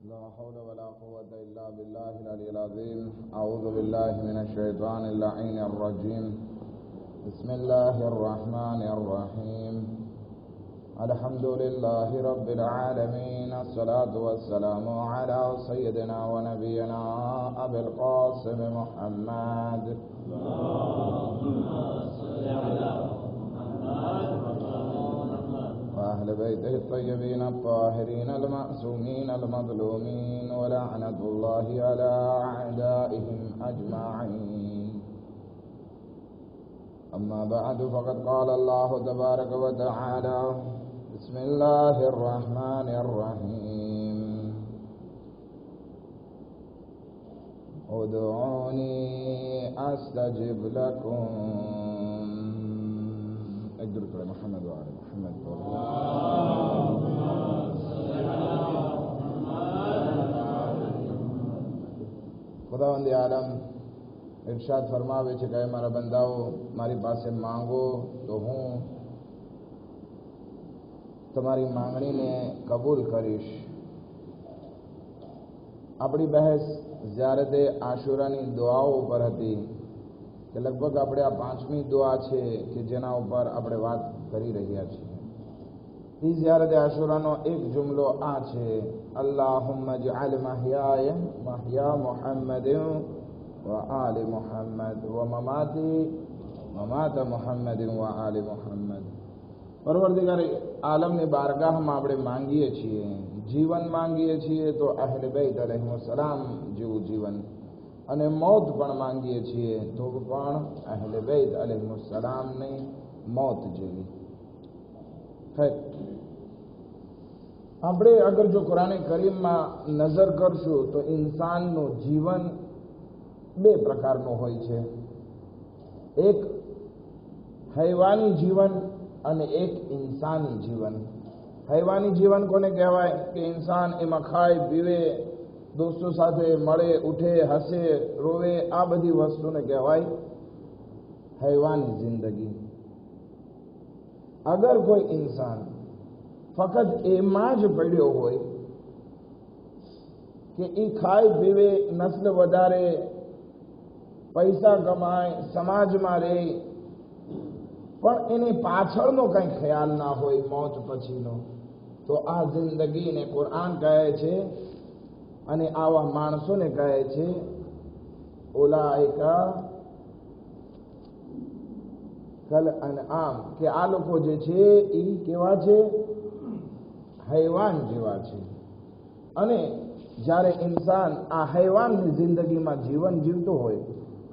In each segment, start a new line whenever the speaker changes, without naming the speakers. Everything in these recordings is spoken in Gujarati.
لا حول ولا قوة إلا بالله العلي العظيم. أعوذ بالله من الشيطان اللعين الرجيم. بسم الله الرحمن الرحيم. الحمد لله رب العالمين. الصلاة والسلام على سيدنا ونبينا أبي القاسم محمد. اللهم صل على محمد وأهل بيته الطيبين الطاهرين المعصومين المظلومين ولعنة الله على أعدائهم أجمعين. أما بعد فقد قال الله تبارك وتعالى: بسم الله الرحمن الرحيم. ادعوني أستجب لكم. اقدروا على محمد وعلى محمد. ખુદાવંદ આલમ ઇરશાદ ફરમાવે છે કે મારા બંદાઓ, મારી પાસે માંગો તો હું તમારી માંગણીને કબૂલ કરીશ. આપણી બહેસ ઝિયારતે આશુરાની દુઆઓ ઉપર હતી કે લગભગ આપણે આ 5મી દુઆ છે કે જેના ઉપર આપણે વાત કરી રહ્યા છીએ. એ ઝિયારતે આશુરાનો એક જુમલો આ છે: અલ્લાહુમ્મા જઅલ મહયાય મહયા મુહમ્મદિન વ આલિ મુહમ્મદ વ મમાતી મમાત મુહમ્મદિન વ આલિ મુહમ્મદ. પરવરદિગાર આલમની બારગાહમાં આપણે માંગીએ છીએ, જીવન માંગીએ છીએ તો અહલે બૈત અલૈહિસ્સલામ જેવું જીવન, અને મોત પણ માંગીએ છીએ તો પણ અહલે બૈત અલૈહિસ્સલામની મોત જેવી. આપણે અગર જો કુરાન કરીમમાં નજર કરશું તો ઇન્સાનનું જીવન બે પ્રકારનું હોય છે: એક હૈવાની જીવન અને એક ઇન્સાની જીવન. હૈવાની જીવન કોને કહેવાય? કે ઇન્સાન એમાં ખાય પીવે, દોસ્તો સાથે મળે, ઉઠે, હસે, રોવે, આ બધી વસ્તુને કહેવાય હૈવાની જિંદગી. અગર કોઈ ઇન્સાન ફક્ત એમાં જ પડ્યો હોય કે એ ખાય પીવે, નસ્લ વધારે, પૈસા કમાય, સમાજમાં રહે, પણ એની પાછળનો કંઈ ખ્યાલ ના હોય મોત પછીનો, તો આ જિંદગીને કુરાન કહે છે અને આવા માણસોને કહે છે ઉલાઇકા કલ અનઆમ, કે આ લોકો જે છે એ કેવા છે? હૈવાન જેવા છે. અને જ્યારે ઇન્સાન આ હૈવાનની જિંદગીમાં જીવન જીવતો હોય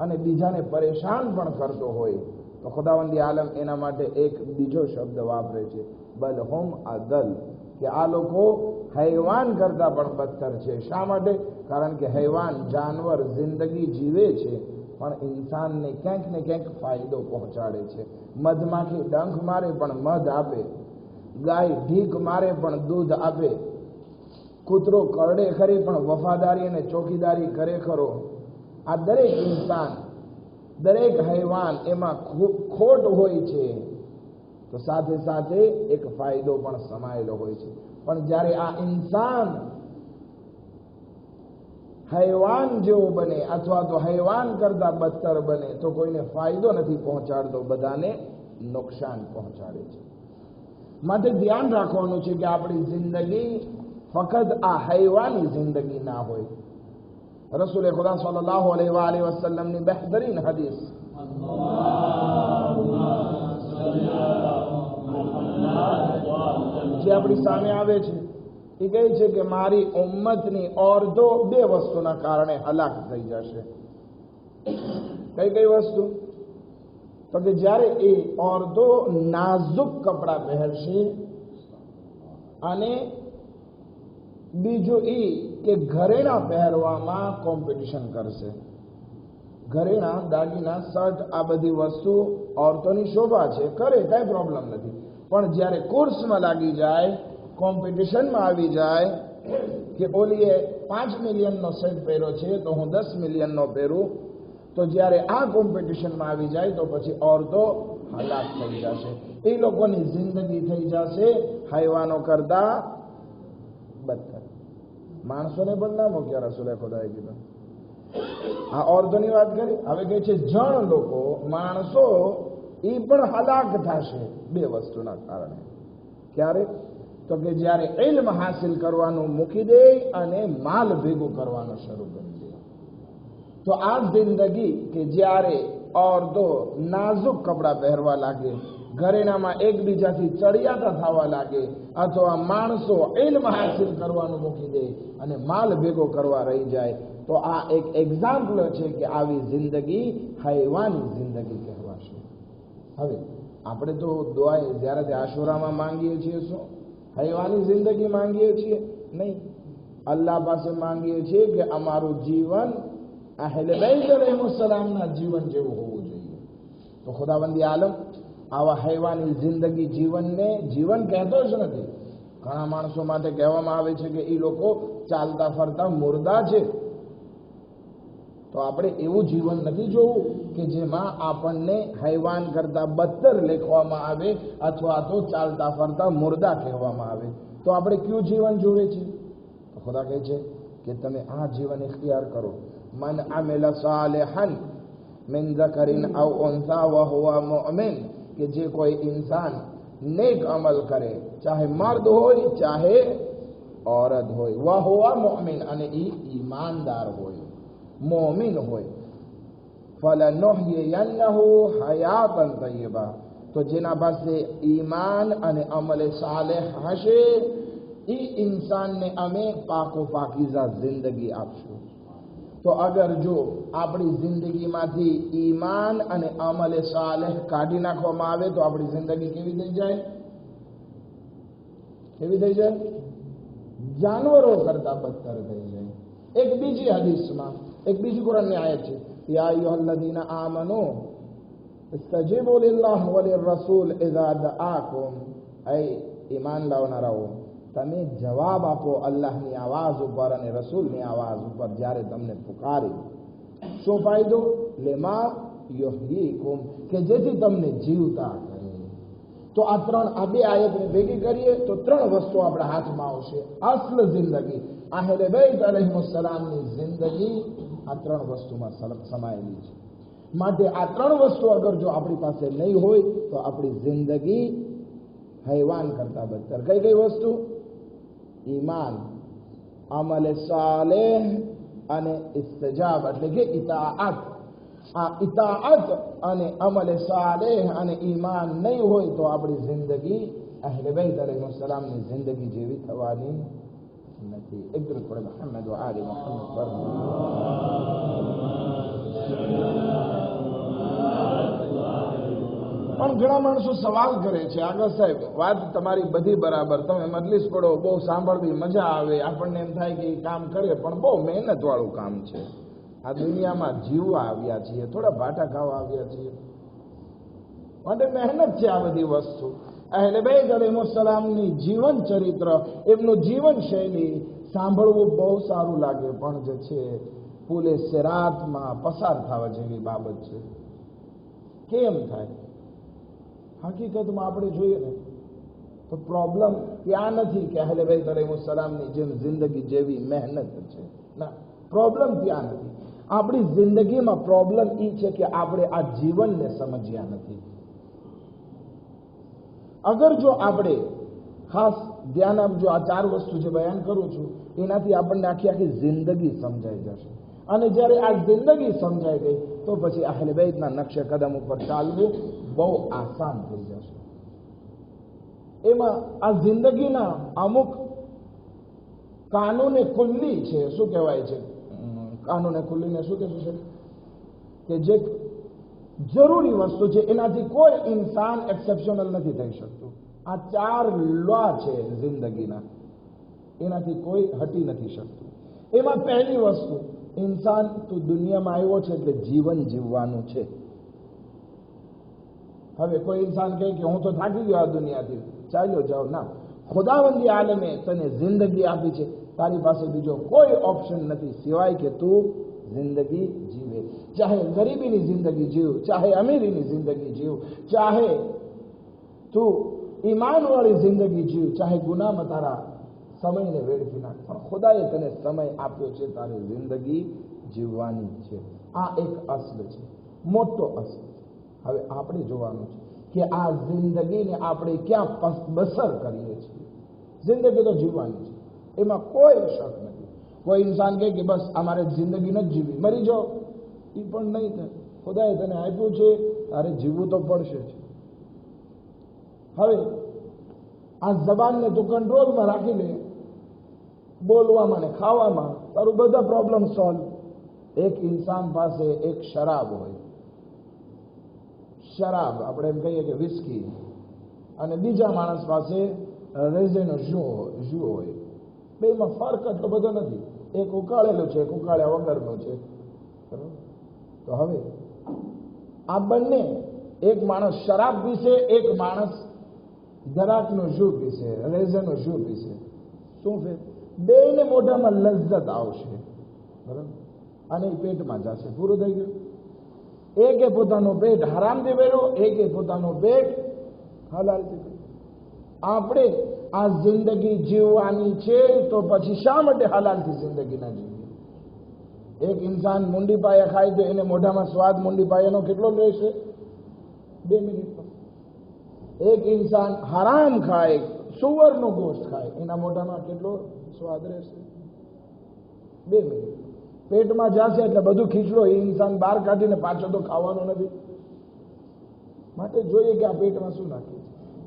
અને બીજાને પરેશાન પણ કરતો હોય તો ખુદાવંદી આલમ એના માટે એક બીજો શબ્દ વાપરે છે, બલ હુમ અદલ, કે આ લોકો હૈવાન કરતા પણ બદતર છે. શા માટે? કારણ કે હૈવાન જાનવર જિંદગી જીવે છે પણ ઇન્સાનને ક્યાંક ને ક્યાંક ફાયદો પહોંચાડે છે. મધમાખી ડંખ મારે પણ મધ આપે, ગાય ઢીક મારે પણ દૂધ આપે, કૂતરો કરડે ખરી પણ વફાદારી અને ચોકીદારી કરે ખરો. આ દરેક ઇન્સાન, દરેક હૈવાન એમાં ખોટ હોય છે તો સાથે સાથે એક ફાયદો પણ સમાયેલો હોય છે. પણ જ્યારે આ ઇન્સાન હૈવાન જેવો બને અથવા તો હૈવાન કરતા બદતર બને તો કોઈને ફાયદો નથી પહોંચાડતો, બધાને નુકસાન પહોંચાડે છે. માટે ધ્યાન રાખવાનું છે કે આપણી જિંદગી ફક્ત આ હૈવાની જિંદગી ના હોય. રસૂલ ખુદા સલ્લલ્લાહુ અલૈહિ વસલ્લમની બહેતરીન હદીસ જે આપણી સામે આવે છે એ કહે છે કે મારી ઉમ્મતની ઓરતો બે વસ્તુના કારણે હલાક થઈ જશે. કઈ કઈ વસ્તુ? તો કે જ્યારે એ ઓરતો નાજુક કપડાં પહેરશે, અને બીજું એ કે ઘરેણા પહેરવામાં કોમ્પિટિશન કરશે. ઘરેણા, દાગીના, શર્ટ, આ બધી વસ્તુ ઓરતોની શોભા છે, કરે, કઈ પ્રોબ્લેમ નથી. પણ જ્યારે કોર્સમાં લાગી જાય, કોમ્પિટિશનમાં આવી જાય કે ઓલીએ 5 મિલિયનનો સેટ પહેર્યો છે તો હું 10 મિલિયનનો પહેરું, તો જ્યારે આ કોમ્પિટિશનમાં આવી જાય તો પછી ઓરતો હલાક થઈ જશે. એ લોકોની જિંદગી થઈ જશે હૈવાનો કરતા બદતર. માણસોને પણ ના મૂક્યા રસૂલે ખુદાએ કીધું. આ ઓર્ધોની વાત કરી. હવે કહે છે જણ લોકો, માણસો એ પણ હલાક થશે બે વસ્તુના કારણે. ક્યારે? તો કે જ્યારે ઇલ્મ હાસિલ કરવાનું મૂકી દે અને માલ ભેગું કરવાનું શરૂ કરી દે. તો આ જિંદગી કે જ્યારે ઓરતો નાજુક કપડાં પહેરવા લાગે, ઘરેણામાં એકબીજાથી ચડિયાતા થવા લાગે, અથવા માણસો ઇલ્મ હાસિલ કરવાનું મૂકી દે અને માલ ભેગો કરવા રહી જાય, તો આ એક એક્ઝામ્પલ છે કે આવી જિંદગી હૈવાની જિંદગી કહેવાશે. હવે આપણે તો દુઆએ જ્યારે આશુરામાં માંગીએ છીએ, શું હૈવાની જિંદગી માંગીએ છીએ? નહીં. અલ્લાહ પાસે માંગીએ છીએ કે અમારું જીવન અહેલે બૈત અલૈહિસ્સલામના જીવન જેવું હોવું જોઈએ. તો ખુદાવંદી આલમ આવા હૈવાની જિંદગી જીવનને જીવન કહેતો જ નથી. ઘણા માણસો માટે કહેવામાં આવે છે કે એ લોકો ચાલતા ફરતા મુર્દા છે. તો આપણે એવું જીવન નથી જોવું કે જેમાં આપણને હૈવાન કરતા બદતર લેખવામાં આવે અથવા તો ચાલતા ફરતા મુર્દા કહેવામાં આવે. તો આપણે કયું જીવન જોવે છે? તો ખુદા કહે છે કે તમે આ જીવન ઇખ્તિયાર કરો. મન આમિલા સાલિહન મિન ઝકરિન અવ ઉન્સા વ હુવા મુઅમિન, કે જે કોઈ ઇન્સાન નેક અમલ કરે, ચાહે મર્દ હોય ચાહે औरत હોય, વ હુવા મુઅમિન, અને એ ઈમાનદાર હોય, મોમિન હોય, ફલનુહયિયન્નહુ હયાતન તય્યબા, તો જેના પાસે ઈમાન અને અમલે સાલેહ હશે એ ઇન્સાનને અમે પાકો પાકીઝા જિંદગી આપશું. તો અગર જો આપણી જિંદગીમાંથી ઈમાન અને અમલે સાલેહ કાઢી નાખવામાં આવે તો આપણી જિંદગી કેવી થઈ જાય? કેવી થઈ જાય? જાનવરો કરતા બદતર થઈ જાય. એક બીજી હદીસમાં, એક બીજી કુરાનની આયત છે, યા અય્યુહલ્લઝીના આમનુ ઇસ્તજીબુ લિલ્લાહિ વ લિર્રસૂલ ઇઝા દઆકુમ, એ ઈમાન લાવનારાઓ તમે જવાબ આપો અલ્લાહની આવાજ ઉપર અને રસૂલની આવાજ ઉપર જ્યારે તમને પુકારી. શું ફાયદો? લેમા યુહયીકુમ, કે જેથી તમને જીવતા કરે. તો આ બે આયતને ભેગી કરીએ તો ત્રણ વસ્તુ આપણા હાથમાં આવશે. અસલ જિંદગી આહલે બૈત અલૈહિસ્સલામની જિંદગી આ ત્રણ વસ્તુમાં સમાયેલી છે. માટે આ ત્રણ વસ્તુ અગર જો આપણી પાસે નહીં હોય તો આપણી જિંદગી હૈવાન કરતા બદતર. કઈ કઈ વસ્તુ? ઈમાન, અમલે સાલેહ અને ઇસ્તિજાબ, એટલે કે ઇતાઅત. આ ઇતાઅત અને અમલે સાલેહ અને ઈમાન નહીં હોય તો આપણી જિંદગી અહેલે બૈત અલૈહિસ્સલામની જિંદગી જેવી થવાની નથી. એક દરૂદ પડે મુહમ્મદ વ આલે મુહમ્મદ પર. પણ ઘણા માણસો સવાલ કરે છે, આગળ સાહેબ વાત તમારી બધી બરાબર, તમે મજલિસ પડો, બહુ સાંભળવી મજા આવે, આપણને એમ થાય કે એ કામ કરે, પણ બહુ મહેનત વાળું કામ છે. આ દુનિયામાં જીવવા આવ્યા છીએ, થોડા ભાટા ખાવા આવ્યા છીએ, માટે મહેનત છે આ બધી વસ્તુ. અહેલે બૈત અલૈહિસ્સલામની જીવન ચરિત્ર, એમનું જીવન શૈલી સાંભળવું બહુ સારું લાગે, પણ જે છે પુલે સિરાતમાં પસાર થવા જેવી બાબત છે. કેમ થાય? હકીકતમાં આપણે જોઈએ ને તો પ્રોબ્લેમ ત્યાં નથી કે અહેલે બૈત અલૈહિસ્સલામની જેમ જિંદગી જેવી મહેનત છે. ના, પ્રોબ્લેમ ત્યાં નથી. આપણી જિંદગીમાં પ્રોબ્લેમ એ છે કે આપણે આ જીવનને સમજ્યા નથી. અગર જો આપણે ખાસ ધ્યાન આપજો, આ ચાર વસ્તુ જે બયાન કરું છું એનાથી આપણને આખી આખી જિંદગી સમજાઈ જશે. અને જ્યારે આ જિંદગી સમજાઈ ગઈ તો પછી અહેલે બૈતના નકશે કદમ ઉપર ચાલવું બહુ આસાન થઈ જશે. એમાં આ જિંદગીના અમુક કાનૂને ખુલ્લી છે. શું કહેવાય છે? કાનૂને ખુલ્લીને શું કહેશું છે? કે જે જરૂરી વસ્તુ છે એનાથી કોઈ ઇન્સાન એક્સેપ્શનલ નથી થઈ શકતું. આ ચાર લો છે જિંદગીના, એનાથી કોઈ હટી નથી શકતું. એમાં પહેલી વસ્તુ, ઇન્સાન તો દુનિયામાં આવ્યો છે એટલે જીવન જીવવાનું છે. હવે કોઈ ઇન્સાન કહે કે હું તો થાકી ગયો આ દુનિયાથી, ચાલ્યો જાઓ. ના, ખુદાવંદી આલમે તને જિંદગી આપી છે, તારી પાસે બીજો કોઈ ઓપ્શન નથી સિવાય કે તું જિંદગી જીવે. ચાહે ગરીબીની જિંદગી જીવ, ચાહે અમીરીની જિંદગી જીવ, ચાહે તું ઈમાન વાળી જિંદગી જીવ, ચાહે ગુનામાં તારા સમયને વેડફી નાખ, પણ ખુદાએ તને સમય આપ્યો છે, તારે જિંદગી જીવવાની છે. આ એક અસલ છે, મોટો અસલ. હવે આપણે જોવાનું છે કે આ જિંદગીને આપણે ક્યાં બસર કરીએ છીએ. જિંદગી તો જીવવાની છે, એમાં કોઈ શક નથી. કોઈ ઇન્સાન કહે કે બસ અમારે જિંદગી નથી જીવી, મરી જાઓ, એ પણ નહીં થાય. ખુદાએ તને આપ્યું છે, તારે જીવવું તો પડશે જ. હવે આ જબાનને તું કંટ્રોલમાં રાખી લે, બોલવામાં ને ખાવામાં, તારું બધા પ્રોબ્લેમ સોલ્વ. એક ઇન્સાન પાસે એક શરાબ હોય, શરાબ આપણે એમ કહીએ કે વિસ્કી, અને બીજા માણસ પાસે રેઝેનો જુઓ હોય. બેમાં ફરક એટલો બધો નથી. એક ઉકાળેલું છે, એક ઉકાળ્યા વગરનું છે. તો હવે આ બંને, એક માણસ શરાબ પીશે, એક માણસ દરાકનો જુ પીશે, રેઝેનો જુ પીશે. શું છે? બેને મોઢામાં લજ્જત આવશે, બરાબર, અને એ પેટમાં જશે. પૂરું થઈ ગયું. એકે પોતાનું પેટ હરામથી ભર્યું, એકે પોતાનું પેટ હલાલથી ભર્યું. આપણે આ જિંદગી જીવવાની છે, તો પછી શા માટે હલાલથી જિંદગી ના જીવીએ? એક ઇન્સાન મુંડી પાયા ખાય તો એને મોઢામાં સ્વાદ મુંડી પાયાનો કેટલો રહેશે? 2 મિનિટનો. એક ઇન્સાન હરામ ખાય, સુવરનો ગોશ્ત ખાય, એના મોઢામાં કેટલો સ્વાદ રહેશે? 2 મિનિટ. પેટમાં જશે એટલે બધું ખીચડો એ ઇન્સાન બહાર કાઢીને પાછો તો ખાવાનો નથી. માટે જોઈએ કે આ પેટમાં શું નાખે છે.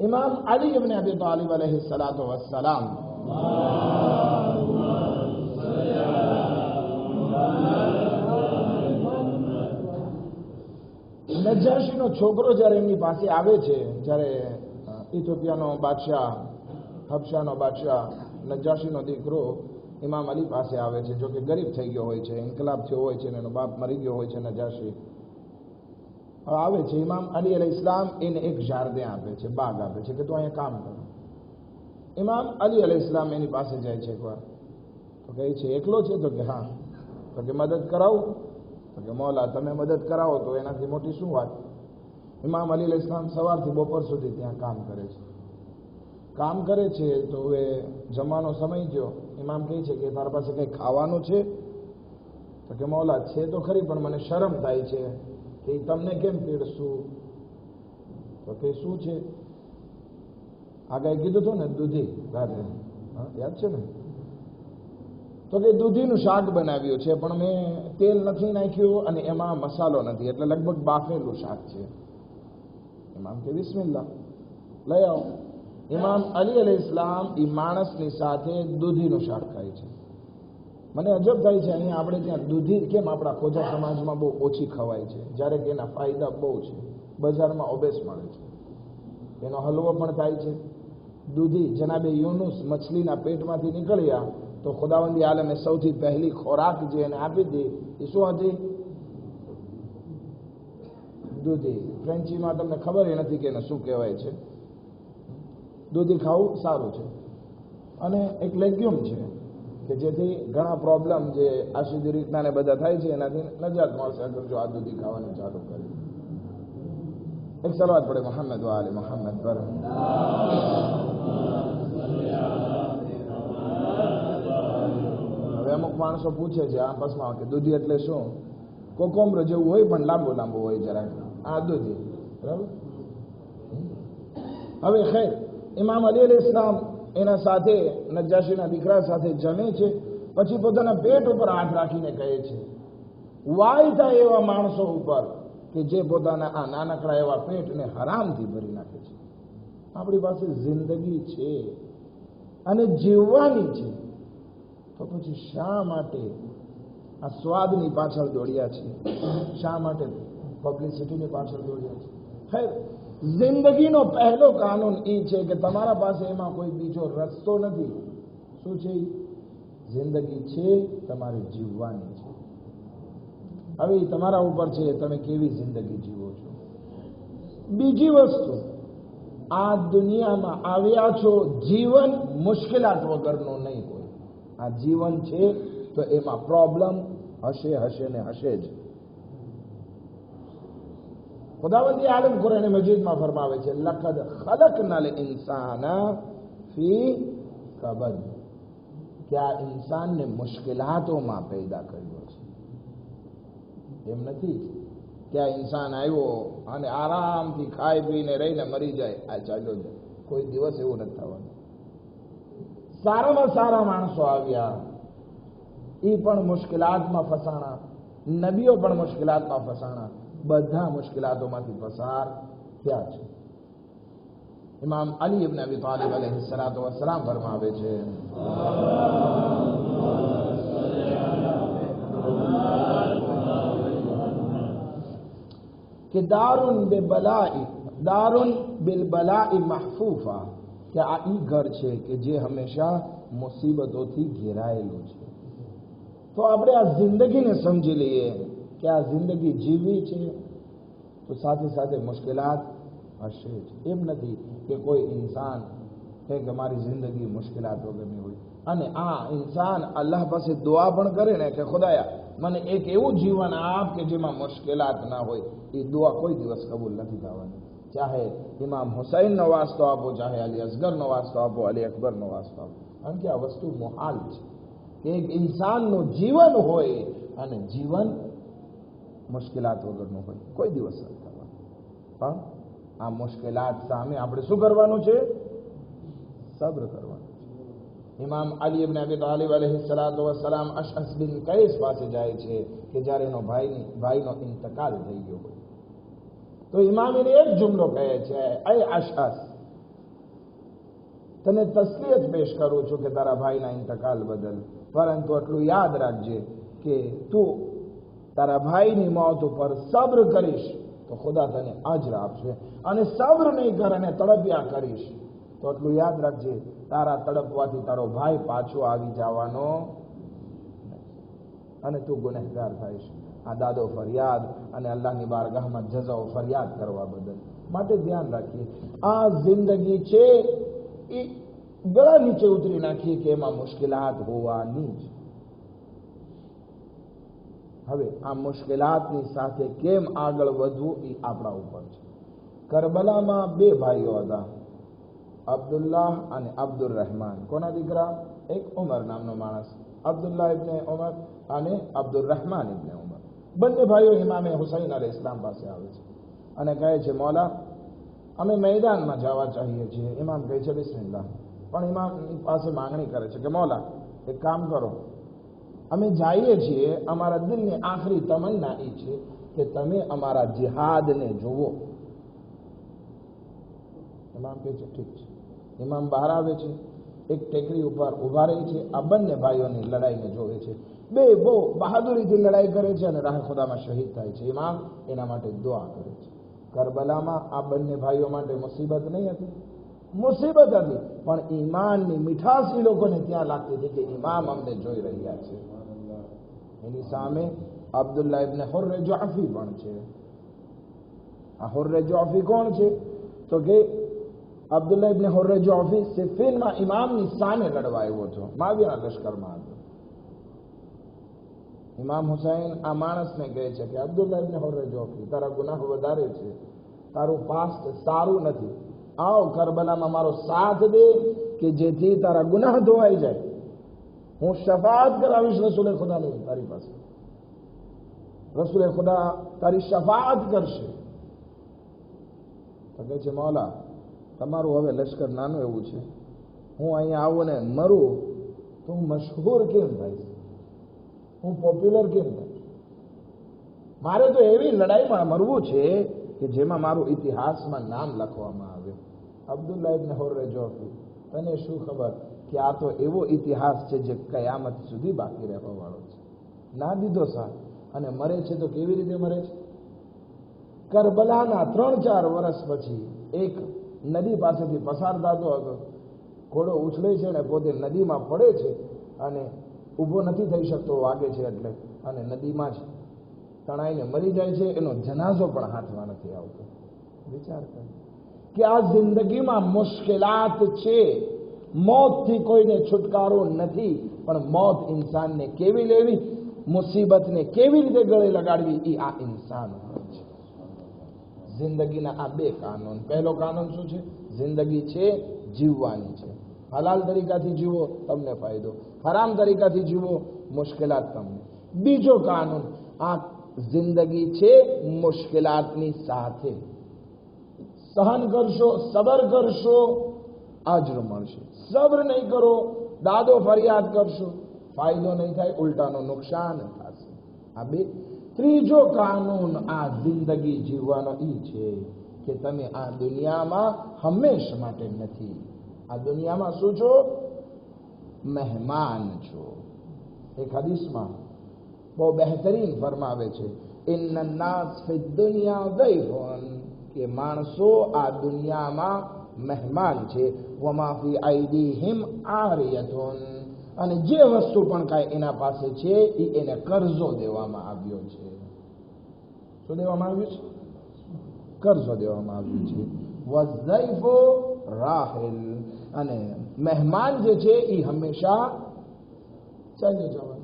ઇમામ અલી ઇબ્ન અબી તાલિબ અલૈહિ સલાતો વસ્સલામ નજાશીનો છોકરો જ્યારે એમની પાસે આવે છે, જ્યારે ઇથોપિયાનો બાદશાહ, હબશાનો બાદશાહ નજાશીનો દીકરો ઇમામ અલી પાસે આવે છે, જો કે ગરીબ થઈ ગયો હોય છે, ઇન્કલાબ થયો હોય છે, એનો બાપ મરી ગયો હોય છે નજાશી. આવે છે ઇમામ અલી અલૈહિ ઇસ્લામ, એને એક જારદે આપે છે, બાગ આપે છે કે તું અહીંયા કામ કર. ઇમામ અલી અલૈહિ ઇસ્લામ એની પાસે જાય છે એકવાર, તો કહે છે એકલો છે? તો કે હા. તો કે મદદ કરાવું? તો કે મૌલા તમે મદદ કરાવો તો એનાથી મોટી શું વાત. ઇમામ અલી અલૈહિ ઇસ્લામ સવારથી બપોર સુધી ત્યાં કામ કરે છે. કામ કરે છે તો હવે જમવાનો સમય થયો. ઇમામ કહે છે કે તારા પાસે કંઈ ખાવાનું છે? તો કે મૌલા છે તો ખરી, પણ મને શરમ થાય છે કે તમને કેમ પીરસું. તો કે શું છે? આ કંઈ કીધું હતું ને, દૂધી રાત્રે, યાદ છે ને? તો કે દૂધીનું શાક બનાવ્યું છે, પણ મેં તેલ નથી નાખ્યું અને એમાં મસાલો નથી, એટલે લગભગ બાફેલું શાક છે. ઇમામ કે બિસ્મિલ્લાહ, લઈ આવો. ઇમામ અલી અલૈહિ ઇસ્લામ એ માણસની સાથે દૂધીનું શાક ખાય છે. મને અજબ થાય છે, અહીંયા આપણે ત્યાં દૂધી કેમ આપણા ખોજા સમાજમાં બહુ ઓછી ખવાય છે, જ્યારે કે એના ફાયદા બહુ છે. બજારમાં ઓબેસ મળે છે, એનો હલવો પણ થાય છે. દૂધી જનાબે યુનુસ મછલીના પેટમાંથી નીકળ્યા તો ખુદાવંદી આલમે સૌથી પહેલી ખોરાક જે એને આપી હતી એ શું હતી? દૂધી. ફ્રેન્ચીમાં તમને ખબર નથી કે એને શું કહેવાય છે. દૂધી ખાવું સારું છે, અને એક લેગ્યુમ છે કે જેથી ઘણા પ્રોબ્લેમ જે આશીદી રીતના ને બધા થાય છે એનાથી નજાત મળશે અગર જો આ દૂધી ખાવાનું ચાલુ કરે. એક સલાવત પડે મોહમ્મદ વ આલે મોહમ્મદ પર. હવે અમુક માણસો પૂછે છે આપસમાં કે દૂધી એટલે શું? કોકોમ્બર જેવું હોય પણ લાંબુ લાંબુ હોય જરાક, આ દૂધી, બરાબર. હવે ખેર, ઇમામ અલી અલૈહિ ઇસ્લામ એના સાથે નજાશીના દીકરા સાથે જમે છે, પછી પોતાના પેટ ઉપર હાથ રાખીને કહે છે, વાય થાય એવા માણસો ઉપર કે જે પોતાના આ નાનકડા એવા પેટને હરામથી ભરી નાખે છે. આપણી પાસે જિંદગી છે અને જીવવાની છે, તો પછી શા માટે આ સ્વાદની પાછળ દોડ્યા છે? શા માટે પબ્લિસિટીની પાછળ દોડ્યા છે? ખેર, જિંદગીનો પહેલો કાનૂન એ છે કે તમારા પાસે એમાં કોઈ બીજો રસ્તો નથી. શું છે? જિંદગી છે, તમારે જીવવાની છે. હવે તમારા ઉપર છે તમે કેવી જિંદગી જીવો છો. બીજી વસ્તુ, આ દુનિયામાં આવ્યા છો જીવન મુશ્કેલાત વગરનું નહીં હોય. આ જીવન છે તો એમાં પ્રોબ્લેમ હશે, હશે ને હશે જ. ખુદાવંદી આલમ કુરાન મજીદમાં ફરમાવે છે, લકદ ખલકનલ ઇન્સાન ફી કબદ. કે આ ઇન્સાનને મુશ્કેલાતોમાં પેદા કર્યો છે. એમ નથી કે આ ઇન્સાન આવ્યો અને આરામથી ખાઈ પીને રહીને મરી જાય, આ ચાલ્યો જાય. કોઈ દિવસ એવું નથી થવાનું. સારામાં સારા માણસો આવ્યા, એ પણ મુશ્કેલાતમાં ફસાણા, નબીઓ પણ મુશ્કેલાતમાં ફસાણા, બધા મુશ્કેલાતોમાંથી પસાર થયા છે. ઇમામ અલી ઇબ્ન અબી તાલિબ અલૈહિસ્સલાતુ વસ્સલામ ફરમાવે છે કે દારુન બિલબલાઈ મહફૂફા, કે આ ઈ ઘર છે કે જે હંમેશા મુસીબતોથી ઘેરાયેલું છે. તો આપણે આ જિંદગીને સમજી લઈએ કે આ જિંદગી જીવવી છે તો સાથે સાથે મુશ્કેલાત હશે જ. એમ નથી કે કોઈ ઇન્સાન કે મારી જિંદગી મુશ્કેલાત વગરની હોય, અને આ ઇન્સાન અલ્લાહ પાસે દુઆ પણ કરે ને કે ખુદાયા મને એક એવું જીવન આપ કે જેમાં મુશ્કેલાત ના હોય, એ દુઆ કોઈ દિવસ કબૂલ નથી થવાની. ચાહે ઇમામ હુસૈનનો વાસ્તો આપો, ચાહે અલી અસગરનો વાસ્તો આપો, અલી અકબરનો વાસ્તો આપો, કારણ કે આ વસ્તુ મુહાલ છે કે એક ઇન્સાનનું જીવન હોય અને જીવન મુશ્કેલાત વગરનું હોય, કોઈ દિવસ નથી થવાનું. પણ આ મુશ્કેલાત સામે આપણે શું કરવાનું છે? સબ્ર કરવાનું છે. ઇમામ અલી ઇબ્ન અબી તાલિબ અલૈહિસ્સલાતુ વસ્સલામ અશઅસ બિન કૈસ પાસે જાય છે કે જ્યારે એનો ભાઈનો ઇંતકાલ થઈ ગયો હોય, તો ઇમામ એને એક જુમલો કહે છે, અય અશઅસ, તને તસ્લીયત પેશ કરું છું કે તારા ભાઈના ઇંતકાલ બદલ, પરંતુ એટલું યાદ રાખજે કે તું તારા ભાઈની મોત ઉપર સબ્ર કરીશ તો ખુદા તને અજર આપશે, અને સબ્ર નહીં કરે અને તડપ્યા કરીશ તો એટલું યાદ રાખજે તારા તડપવાથી તારો ભાઈ પાછો આવી જવાનો અને તું ગુનેહગાર થઈશ. આ દાદો ફરિયાદ અને અલ્લાહની બારગાહમાં જઝાઓ ફરિયાદ કરવા બદલ. માટે ધ્યાન રાખીએ, આ જિંદગી છે એ ગળા નીચે ઉતરી નાખીએ કે એમાં મુશ્કેલાત હોવાની જ. હવે આ મુશ્કેલાતની સાથે કેમ આગળ વધવું એ આપણા ઉપર છે. કરબલામાં બે ભાઈઓ હતા, અબ્દુલ્લાહ અને અબ્દુર રહેમાન. કોના દીકરા? એક ઉમર નામનો માણસ, અબ્દુલ્લાહ ઇબ્ને ઉમર અને અબ્દુર રહેમાન ઇબ્ને ઉમર. બંને ભાઈઓ ઇમામે હુસૈન અલૈહિ ઇસ્લામ પાસે આવે છે અને કહે છે, મૌલા અમે મેદાનમાં જવા ચાહીએ છીએ. ઇમામ કહે છે બિસ્મિલ્લાહ, પણ ઇમામ પાસે માંગણી કરે છે કે મૌલા એક કામ કરો, અમે જઈએ છીએ, અમારા દિલની આખરી તમન્ના એ છે કે તમે અમારા જિહાદને જુઓ. ઇમામ કહે છે ઠીક છે. ઇમામ બહાર આવે છે, એક ટેકરી ઉપર ઉભા રહે છે, આ બંને ભાઈઓની લડાઈને જોવે છે. બે બહુ બહાદુરીથી લડાઈ કરે છે અને રાહ ખુદામાં શહીદ થાય છે. ઇમામ એના માટે દુઆ કરે છે. કરબલામાં આ બંને ભાઈઓ માટે મુસીબત નહીં હતી, મુસીબત હતી, પણ ઈમાનની મીઠાશ એ લોકોને ત્યાં લાગતી હતી કે ઇમામ અમને જોઈ રહ્યા છે. એની સામે અબ્દુલ્લાહ ઇબ્ને હુર્ર જોફી પણ છે. આ હુર્ર જોફી કોણ છે? તો કે અબ્દુલ્લાહ ઇબ્ને હુર્ર જોફી સિફીનમાં ઇમામની સામે લડવા આવ્યો હતો, માવિયાના લશ્કરમાં હતો. ઇમામ હુસૈન આ માણસને કહે છે કે અબ્દુલ્લાહ ઇબ્ને હુર્ર જોફી, તારા ગુનાહ વધારે છે, તારું પાસ્ટ સારું નથી, આવ કરબલામાં મારો સાથ દે કે જેથી તારા ગુનાહ ધોવાઈ જાય. હું શફાત કરાવીશ રસૂલે ખુદાની તારી પાસે, રસૂલે ખુદા તારી શફાત કરશે. તો કહે છે મૌલા તમારું હવે લશ્કર નાનું એવું છે, હું અહીંયા આવું ને મરું તો હું મશહૂર કેમ થઈશ, હું પોપ્યુલર કેમ થઈશ? મારે તો એવી લડાઈમાં મરવું છે કે જેમાં મારું ઇતિહાસમાં નામ લખવામાં આવે. અબ્દુલ્લાહ ઇબ્ને હુર્ર જોફી, તને શું ખબર કે આ તો એવો ઇતિહાસ છે જે કયામત સુધી બાકી રહેવા વાળો છે. ના દીધો સાથ અને મરે છે તો કેવી રીતે મરે છે? કરબલાના 3-4 વર્ષ પછી એક નદી પાસેથી પસાર થતો હતો, ઘોડો ઉછળે છે અને પોતે નદીમાં પડે છે અને ઊભો નથી થઈ શકતો, વાગે છે એટલે, અને નદીમાં જ તણાઈને મરી જાય છે. એનો જનાઝો પણ હાથમાં નથી આવતો. વિચાર કર કે આ જિંદગીમાં મુશ્કેલાત છે, મોતથી કોઈને છુટકારો નથી, પણ મોત ઇન્સાનને કેવી લેવી, મુસીબતને કેવી રીતે ગળે લગાડવી, એ આ ઇન્સાન હોય છે. જિંદગીના આ બે કાનૂન. પહેલો કાનૂન શું છે? જિંદગી છે જીવવાની છે, હલાલ તરીકાથી જીવો તમને ફાયદો, હરામ તરીકાથી જીવો મુશ્કેલાત તમને. બીજો કાનૂન, આ જિંદગી છે મુશ્કેલાતની સાથે. સહન કરશો, સબર કરશો, અજર મળશે. સબ્ર નહીં કરો, દાદો ફરિયાદ કરશો, ફાયદો નહીં થાય, ઉલટાનું નુકસાન થશે. આ બે. ત્રીજો કાનૂન આ જિંદગી જીવવાનો ઈ છે કે તમે આ દુનિયામાં હંમેશ માટે નથી. આ દુનિયામાં શું છો? મહેમાન છો. એક હદીસમાં બહુ બહેતરીન ફરમાવે છે, ઇન્ન નાસ ફિ દુનિયા દૈફુન, કે માણસો આ દુનિયામાં મહેમાન છે. વમા ફી આઈદીહિમ આરિયતુન, અને જે વસ્તુ પણ કાંઈ એના પાસે છે એ એને કરજો દેવામાં આવ્યો છે. શું દેવામાં આવ્યું છે? કરજો દેવામાં આવ્યું છે. વઝૈફુ રાહિલ, અને મહેમાન જે છે એ હંમેશા ચાલ્યો જવાનું.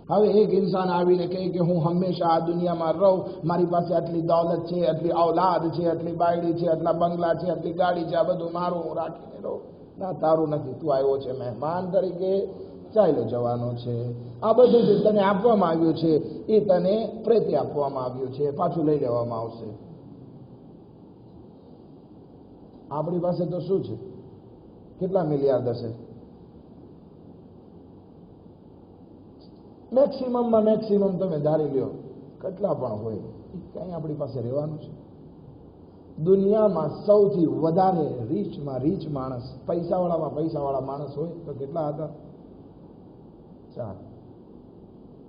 હવે એક ઇન્સાન આવીને કહે કે હું હંમેશા આ દુનિયામાં રહું, મારી પાસે આટલી દોલત છે, આટલી ઔલાદ છે, આટલી બાયડી છે, આટલા બંગલા છે, આટલી ગાડી છે, આ બધું મારું, હું રાખીને રહું. ના, તારું નથી. તું આવ્યો છે મહેમાન તરીકે, ચાલ્યો જવાનો છે. આ બધું જે તને આપવામાં આવ્યું છે એ તને પ્રેતે આપવામાં આવ્યું છે, પાછું લઈ લેવામાં આવશે. આપણી પાસે તો શું છે? કેટલા મિલિયાર્ડ હશે? મેક્સિમમમાં મેક્સિમમ તમે ધારી લ્યો કેટલા પણ હોય, કઈ આપણી પાસે રહેવાનું છે? દુનિયામાં સૌથી વધારે રીચમાં રીચ માણસ, પૈસાવાળા માણસ હોય તો કેટલા હતા? 4.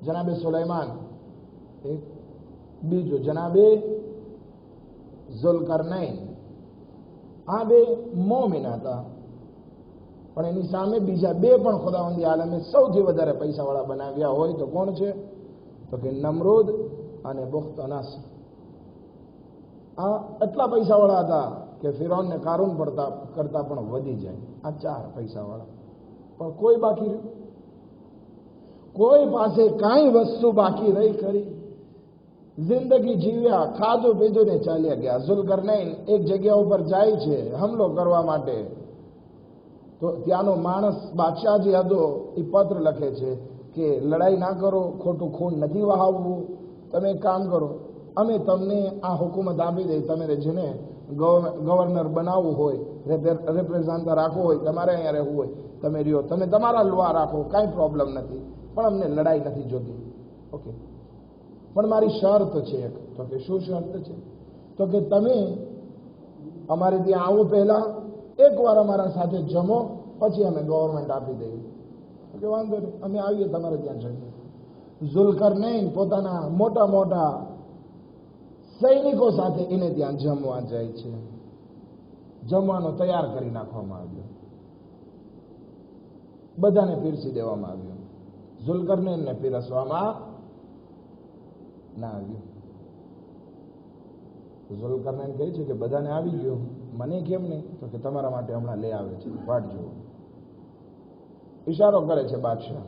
જનાબે સુલૈમાન એક, બીજો જનાબે ઝુલ્કરનૈન. આ બે મોમિન હતા, પણ એની સામે બીજા બે પણ ખુદાવંદી આલમે સૌથી વધારે પૈસાવાળા બનાવ્યા હોય તો કોણ છે? તો કે નમરૂદ અને બુખ્ત-નસર. આ એટલા પૈસાવાળા હતા કે ફિરૌન ને કારૂન કરતા પણ વધી જાય. આ 4 પૈસાવાળા. પણ કોઈ બાકી રહ્યું? કોઈ પાસે કાંઈ વસ્તુ બાકી રહી ખરી? જિંદગી જીવ્યા, ખાધું પીધું ને ચાલ્યા ગયા. ઝુલ્કરનૈન એક જગ્યા ઉપર જાય છે હમલો કરવા માટે, તો ત્યાંનો માણસ બાદશાહ જે હતો એ પત્ર લખે છે કે લડાઈ ના કરો, ખોટું ખૂન નથી વહાવવું, તમે એક કામ કરો, અમે તમને આ હુકુમત આપી દઈ, તમે જેને ગવર્નર બનાવવું હોય, રિપ્રેઝેન્ટર રાખવું હોય, તમારે અહીંયા રહેવું હોય તમે રહ્યો, તમે તમારા લુઆ રાખો, કાંઈ પ્રોબ્લેમ નથી, પણ અમને લડાઈ નથી જોતી. ઓકે, પણ મારી શરત છે એક. તો કે શું શરત છે? તો કે તમે અમારે ત્યાં આવો પહેલા એકવાર અમારા સાથે જમો, પછી અમે ગવર્મેન્ટ આપી દઈએ. કે વાંધો નહીં, અમે આવીએ તમારે ત્યાં જઈએ. ઝુલ્કરનૈન પોતાના મોટા મોટા સૈનિકો સાથે એને ત્યાં જમવા જાય છે. જમવાનો તૈયાર કરી નાખવામાં આવ્યો, બધાને પીરસી દેવામાં આવ્યું. ઝુલ્કરનૈનને પીરસવામાં ના આવ્યું. ઝુલ્કરનૈન કહે છે કે બધાને આવી ગયો, મને કેમ નહીં? તો કે તમારા માટે હમણાં લઈ આવે છે, વાટ જુઓ. ઈશારો કરે છે બાદશાહ.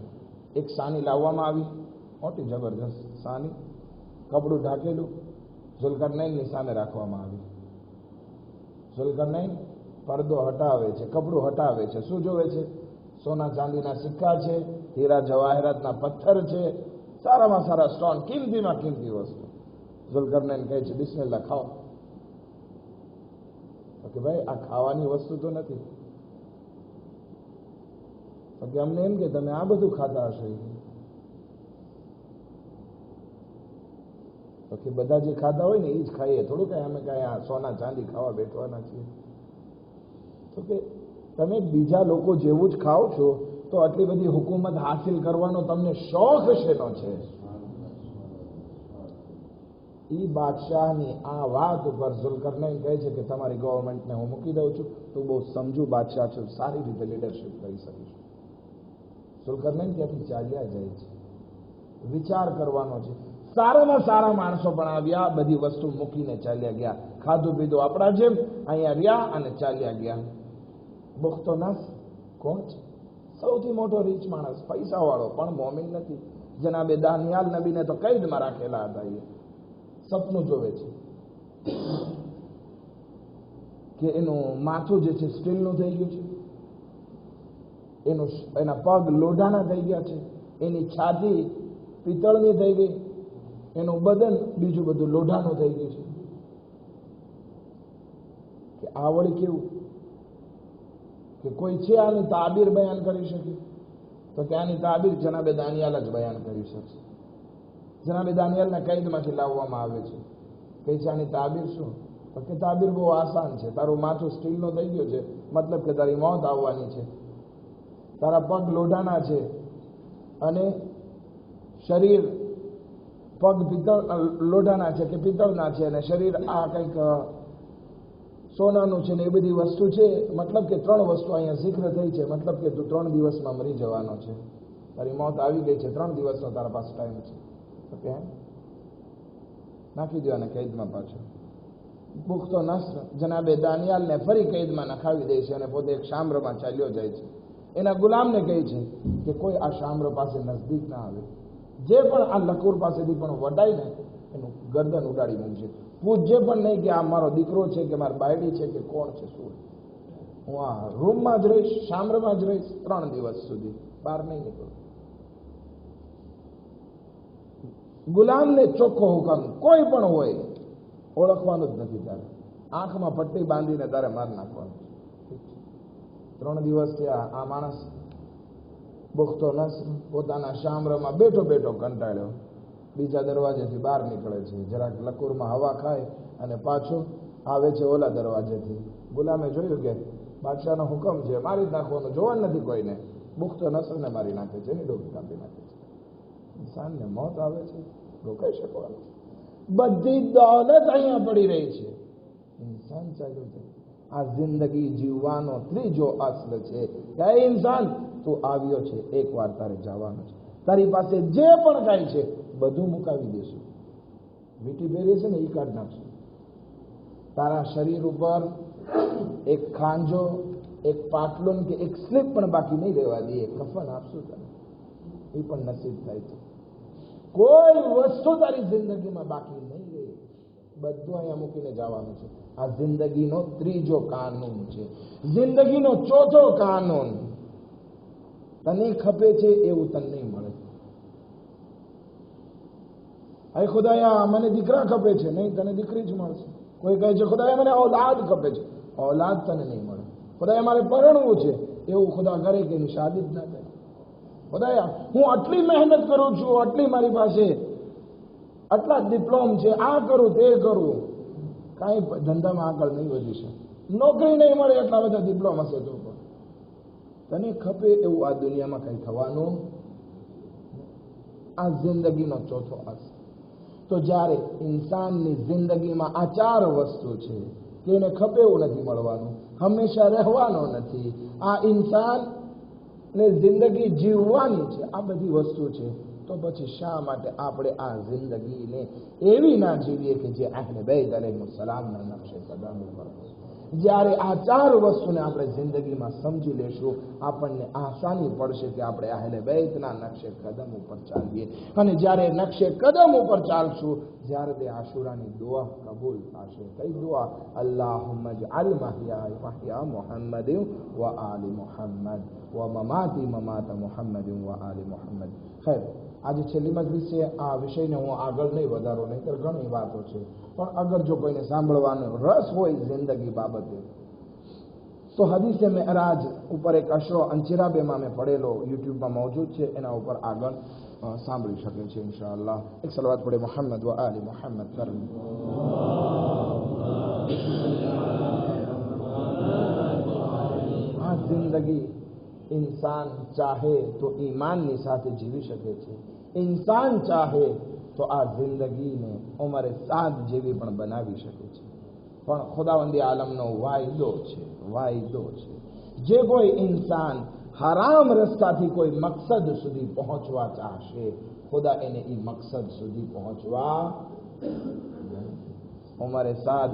એક સાની લાવવામાં આવી, મોટી જબરજસ્ત સાની, કપડું ઢાંકેલું, ઝુલ્કરનૈનની સામે રાખવામાં આવી. ઝુલ્કરનૈન પડદો હટાવે છે, કપડું હટાવે છે. શું જોવે છે? સોના ચાંદીના સિક્કા છે, હીરા જવાહરાતના પથ્થર છે, સારામાં સારા સ્ટોન, કિંમતીમાં કિંમતી વસ્તુ. ઝુલ્કરનૈન કહે છે બિસ્મિલ્લાહ, ખાઓ. કે ભાઈ આ ખાવાની વસ્તુ તો નથી. તો કે અમને એમ કે તમે આ બધું ખાતા હશો. તો કે બધા જે ખાતા હોય ને એ જ ખાઈએ, થોડું કઈ અમે કઈ આ સોના ચાંદી ખાવા બેઠવાના છીએ. તો કે તમે બીજા લોકો જેવું જ ખાઓ છો, તો આટલી બધી હુકુમત હાસિલ કરવાનો તમને શોખ શેનો છે? એ બાદશાહની આ વાત ઉપર ઝુલ્કરનૈન કહે છે કે તમારી ગવર્મેન્ટને હું મૂકી દઉં છું, તો બહુ સમજુ બાદશાહ છું, સારી રીતે લીડરશીપ કરી શકીશ. ઝુલ્કરનૈન ત્યાંથી ચાલ્યા જાય છે. વિચાર કરવાનો છે. સારામાં સારા માણસો પણ આવ્યા, બધી વસ્તુ મૂકીને ચાલ્યા ગયા. ખાધું પીધું આપણા જેમ અહીંયા રહ્યા અને ચાલ્યા ગયા. બુખ્ત-નસર કોણ છે? સૌથી મોટો રીચ માણસ, પૈસાવાળો, પણ મોમિન નથી. જનાબે દાનિયાલ નબીને તો કૈદમાં રાખેલા હતા. એ સપનું જોવે છે કે એનું માથું જે છે સ્ટીલનું થઈ ગયું છે, એના પગ લોઢાના થઈ ગયા છે, એની છાતી પિત્તળની થઈ ગઈ, એનું બદન બીજું બધું લોઢાનું થઈ ગયું છે. કે આ વળી કેવું કે કોઈ છે આની તાબીર બયાન કરી શકે? તો કે આની તાબીર જનાબે દાનિયાલ જ બયાન કરી શકશે. જનાબે દાનિયાલને કૈદમાંથી લાવવામાં આવે છે. કઈ છે આની તાબીર શું? તો કે તાબીર બહુ આસાન છે. તારું માથું સ્ટીલનો થઈ ગયો છે, મતલબ કે તારી મોત આવવાની છે. તારા પગ લોઢાના છે અને શરીર પગ લોઢાના છે કે પિત્તળના છે, અને શરીર આ કંઈક સોનાનું છે ને એ બધી વસ્તુ છે. મતલબ કે 3 વસ્તુ અહીંયા શીઘ્ર થઈ છે. મતલબ કે તું 3 દિવસમાં મરી જવાનો છે, તારી મોત આવી ગઈ છે, 3 દિવસનો તારા પાસે ટાઈમ છે. ઓકે, નાખી દેવાને કૈદમાં પાછો. પુખ્તો નસ્ર જનાબે દાનિયાલને ફરી કૈદમાં નખાવી દે છે અને પોતે એક શામ્રમાં ચાલ્યો જાય છે. એના ગુલામને કહે છે કે કોઈ આ શામ્ર પાસે નજદીક ના આવે. જે પણ આ લકુર પાસેથી પણ વડાય ને એનું ગરદન ઉડાડી મૂકશે. પૂછજે પણ નહીં કે આ મારો દીકરો છે કે મારી બાયડી છે કે કોણ છે શું. હું આ રૂમમાં જ રહીશ, શામ્રમાં જ રહીશ 3 દિવસ સુધી, બહાર નહીં નીકળું. ગુલામને ચોખ્ખો હુકમ, કોઈ પણ હોય ઓળખવાનું જ નથી. તારે આંખમાં પટ્ટી બાંધીને તારે માર નાખવાનું. 3 દિવસ થયા. આ માણસ પુખ્તો નસ્ર પોતાના શામ્રમાં બેઠો બેઠો કંટાળ્યો બીજા દરવાજેથી બહાર નીકળે છે. જરાક લકુરમાં હવા ખાય અને પાછો આવે છે ઓલા દરવાજેથી. ગુલામે જોયું કે બાદશાહનો હુકમ છે, મારી જ નાખવાનું, જોવાનું નથી કોઈને. પુખ્તો નસ્રને મારી નાખે છે, એની ડોકી કાપી નાખે છે. ઇન્સાનને મોત આવે છે, રોકાઈ શકવાનું. બધી દોલત અહીંયા પડી રહી છે, ઇન્સાન ચાલ્યો છે. આ જિંદગી જીવવાનો ત્રીજો અસલ છે. હે ઇન્સાન, તું આવ્યો છે, એકવાર તારે જવાનું છે. તારી પાસે જે પણ કાંઈ છે બધું મુકાવી દેશું. વીટી પહેરી છે ને એ કાઢ નાખશું. તારા શરીર ઉપર એક ખાંજો, એક પાટલુન કે એક સ્લીપ પણ બાકી નહીં રહેવા દઈએ. કફન આપશું તને, એ પણ નસીબ થાય છે. કોઈ વસ્તુ તારી જિંદગીમાં બાકી નહીં રહે, બધું અહીંયા મૂકીને જવાનું છે. આ જિંદગીનો ત્રીજો કાનૂન છે. જિંદગીનો ચોથો કાનૂન, તને ખપે છે એવું તને નહીં મળે. અરે ખુદાયા મને દીકરા ખપે છે, નહીં, તને દીકરી જ મળશે. કોઈ કહે છે ખુદાયા મને ઔલાદ ખપે છે, ઔલાદ તને નહીં મળે. ખુદાયા મારે પરણવું છે, એવું ખુદા કરે કે એની શાદી જ ના કરે. ખુદાયા હું આટલી મહેનત કરું છું, આટલી મારી પાસે આટલા ડિપ્લોમ છે, આ કરું તે કરું, કાંઈ ધંધામાં આગળ નહીં વધી શકે. નોકરી નહીં મળે, એટલા બધા ડિપ્લોમ હશે તો પણ તને ખપે એવું આ દુનિયામાં કંઈ થવાનું. આ જિંદગીનો ચોથો અર્થ. તો જ્યારે ઇન્સાનની જિંદગીમાં આ 4 વસ્તુ છે કે એને ખપે એવું નથી મળવાનું, હંમેશા રહેવાનો નથી, આ ઇન્સાનને જિંદગી જીવવાની છે, આ બધી વસ્તુ છે, તો પછી શા માટે આપણે આ જિંદગીને એવી ના જીવીએ કે જે અહલે બેત અલૈહિસ્સલામના નકશે કદમ ઉપર. જ્યારે આ 4 વસ્તુને આપણે જિંદગીમાં સમજી લેશું, આપણને આસાની પડશે કે આપણે અહલે બેતના નકશે કદમ ઉપર ચાલીએ. અને જ્યારે નકશે કદમ ઉપર ચાલશું, જ્યારે તે આશુરાની દુઆ કબૂલ થશે. કઈ દુઆ? અલ્લાહુમ્મા જઅલ મહયાય મહયા મુહમ્મદિન વ આલી મુહમ્મદ વ મમાતી મમાત મુહમ્મદિન વ આલી મુહમ્મદ. ખૈર, આજે છેલ્લી મજલિસ છે. આ વિષયને હું આગળ નહીં વધારો, નહીંતર ઘણી વાતો છે, પણ અગર જો કોઈને સાંભળવાનો રસ હોય જિંદગી બાબતે, તો હદીસે મેરાજ ઉપર એક અશરો અંચિરાબેમાં મેં પડેલો યુટ્યુબમાં મોજૂદ છે, એના ઉપર આગળ સાંભળી શકે છે ઇન્શાઅલ્લાહ. એક સલવાત પડે મુહમ્મદ વ આલી મુહમ્મદ કરમ. આ જિંદગી ઇન્સાન ચાહે તો ઈમાનની સાથે જીવી શકે છે. ઇન્સાન ચાહે તો આ જિંદગીને ઉમરે સાદ જેવી પણ બનાવી શકે છે. પણ ખુદાવંદી આલમનો વાયદો છે, વાયદો છે. જે કોઈ ઇન્સાન હરામ રસ્તાથી કોઈ મકસદ સુધી પહોંચવા ચાહશે, ખુદા એને એ મકસદ સુધી પહોંચવા. ઉમરે સાદ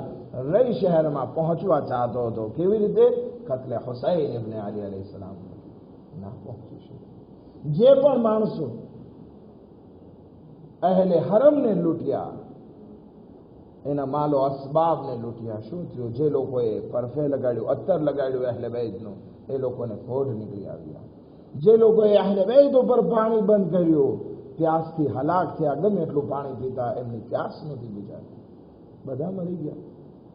રઈ શહેરમાં પહોંચવા ચાહતો હતો. કેવી રીતે? કત્લે હુસૈન ઇબ્ન અલી અલૈહિસ્સલામ ના પહોંચી શકે. જે પણ માણસો અહેલે હરમને લૂંટ્યા, એના માલો અસબાબને લૂંટ્યા, શું થયું? જે લોકોએ પરફે લગાડ્યું, અત્તર લગાડ્યું અહેલે બેતનું, એ લોકોને ફોડ નીકળી આવ્યા. જે લોકોએ અહલે બૈત ઉપર પાણી બંધ કર્યું, પ્યાસથી હલાક થયા, ગમે એટલું પાણી પીતા એમની પ્યાસ નથી બુજાતી. બધા મરી ગયા,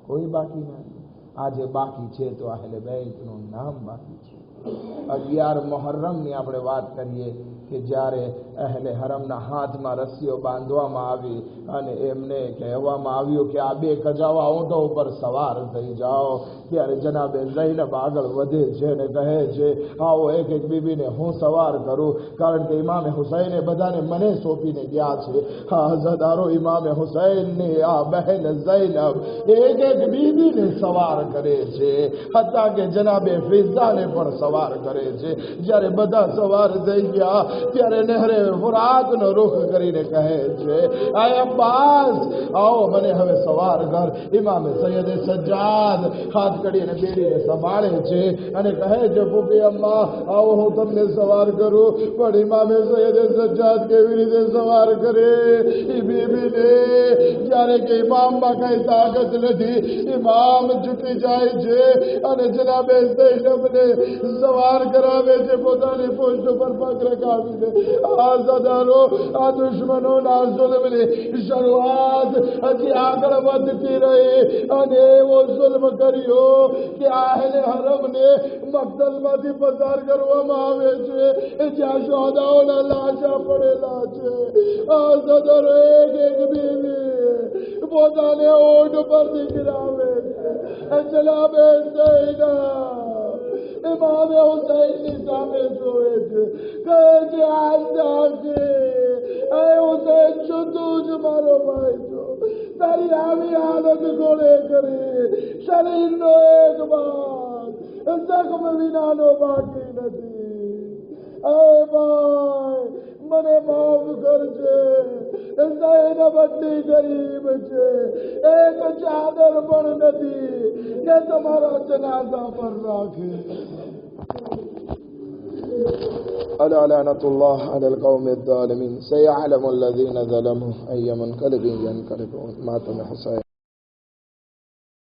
કોઈ બાકી નથી. આજે બાકી છે તો અહલે બૈતનું નામ બાકી છે. 11 મુહર્રમની આપણે વાત કરીએ કે જ્યારે અહલે હરમના હાથમાં રસ્સીઓ બાંધવામાં આવી અને એમને કહેવામાં આવ્યું કે આ 2 કજાવા ઊંટો ઉપર સવાર થઈ જાઓ, ત્યારે જનાબે ઝૈનબ આગળ વધે છે અને કહે છે આવો એક એક બીબીને હું સવાર કરું, કારણ કે ઇમામે હુસૈને બધાને મને સોંપીને ગયા છે. હા હજાદારો ઇમામે હુસૈનની આ બહેન ઝૈનબ એક એક બીબીને સવાર કરે છે, હત્તા કે જનાબે ફિઝાને પણ સવાર કરે છે. જ્યારે બધા સવાર થઈ ગયા ત્યારે નહેરે ફુરાતનો રૂખ કરીને કહે છે આય અબ્બાસ આવો મને હવે સવાર કર. ઇમામે સૈયદ સજ્જાદ હાથ કડીને બેડીને સંભાળે છે અને કહે છે ફૂફી અમ્મા આવો હું તમને સવાર કરું. પણ ઇમામે સૈયદ સજ્જાદ કેવી રીતે સવાર કરે? એ બીબીને જ્યારે કે ઇમામમાં કઈ તાકાત નથી, ઇમામ ઝૂકી જાય છે અને જનાબે ઝૈનબને સવાર કરાવે છે પોતાની પોસ્ટ ઉપર પગ રખાવીને. આઝાદારો આ દુશ્મનોના ઝુલ્મની શરૂઆત હજી આગળ વધતી રહી અને એવો ઝુલ્મ કર્યો કે અહલે હરમને મક્તલમાંથી પસાર કરવામાં આવે છે જ્યાં શોહદાઓના લાશા પડેલા છે. આઝાદારો એક એક બીવી પોતાને ઓઢ પરથી ગિરાવે છે. જનાબે ઝૈનબ ઇમામે હુસૈનની સામે જોવે છે, કહે છે આસ્તે એ હુસૈન શું તું જ મારો ભાઈ છો? તારી આવી હાલત કોણે કરી? શરીરનો એક ભાગ જખમ વિનાનો બાકી નથી. એ ભાઈ મને માફ કરજે, ઝૈનબ બધી ગરીબ છે, એક ચાદર પણ નથી કે તમારા જનાઝા પર રાખે. ألا لعنة الله على القوم الظالمين سيعلم الذين ظلموا أي منقلب ينقلبون. ماتم حسين.